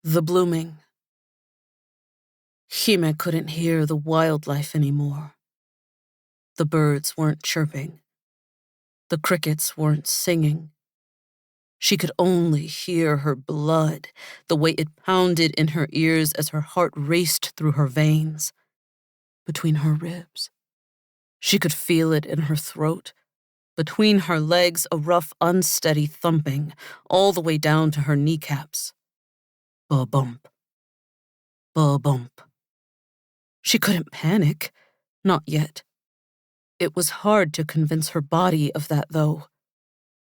The blooming. Xime couldn't hear the wildlife anymore. The birds weren't chirping. The crickets weren't singing. She could only hear her blood, the way it pounded in her ears as her heart raced through her veins, between her ribs. She could feel it in her throat, between her legs, a rough, unsteady thumping, all the way down to her kneecaps. Ba-bump. Ba-bump. She couldn't panic. Not yet. It was hard to convince her body of that, though.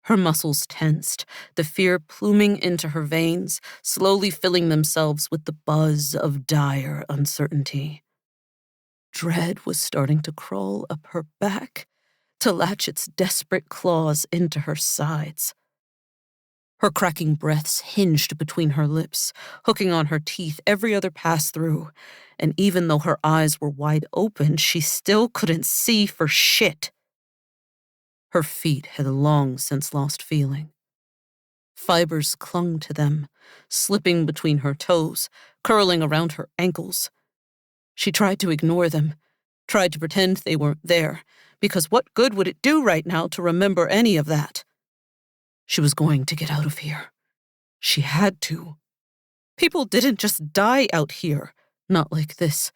Her muscles tensed, the fear pluming into her veins, slowly filling themselves with the buzz of dire uncertainty. Dread was starting to crawl up her back, to latch its desperate claws into her sides. Her cracking breaths hinged between her lips, hooking on her teeth every other pass-through, and even though her eyes were wide open, she still couldn't see for shit. Her feet had long since lost feeling. Fibers clung to them, slipping between her toes, curling around her ankles. She tried to ignore them, tried to pretend they weren't there, because what good would it do right now to remember any of that? She was going to get out of here. She had to. People didn't just die out here, not like this.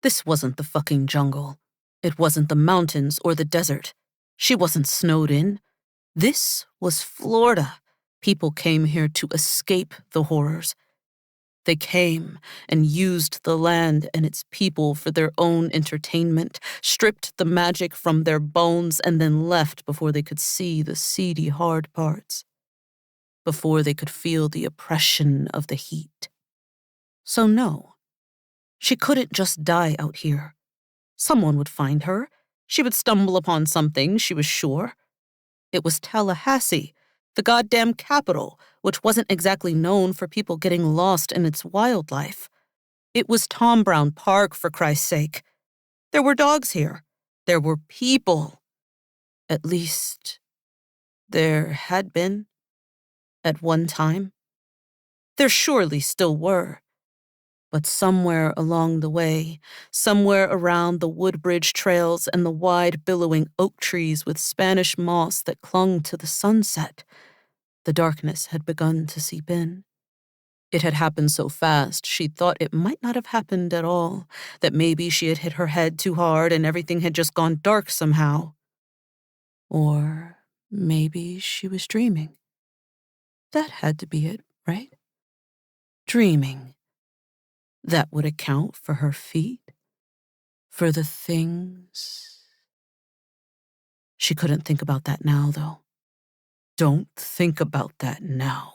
This wasn't the fucking jungle. It wasn't the mountains or the desert. She wasn't snowed in. This was Florida. People came here to escape the horrors. They came and used the land and its people for their own entertainment, stripped the magic from their bones, and then left before they could see the seedy hard parts, before they could feel the oppression of the heat. So no, she couldn't just die out here. Someone would find her. She would stumble upon something, she was sure. It was Tallahassee, the goddamn capital, which wasn't exactly known for people getting lost in its wildlife. It was Tom Brown Park, for Christ's sake. There were dogs here. There were people. At least, there had been. At one time. There surely still were. But somewhere along the way, somewhere around the Woodbridge trails and the wide billowing oak trees with Spanish moss that clung to the sunset, the darkness had begun to seep in. It had happened so fast, she'd thought it might not have happened at all, that maybe she had hit her head too hard and everything had just gone dark somehow. Or maybe she was dreaming. That had to be it, right? Dreaming. That would account for her feet, for the things. She couldn't think about that now, though. Don't think about that now.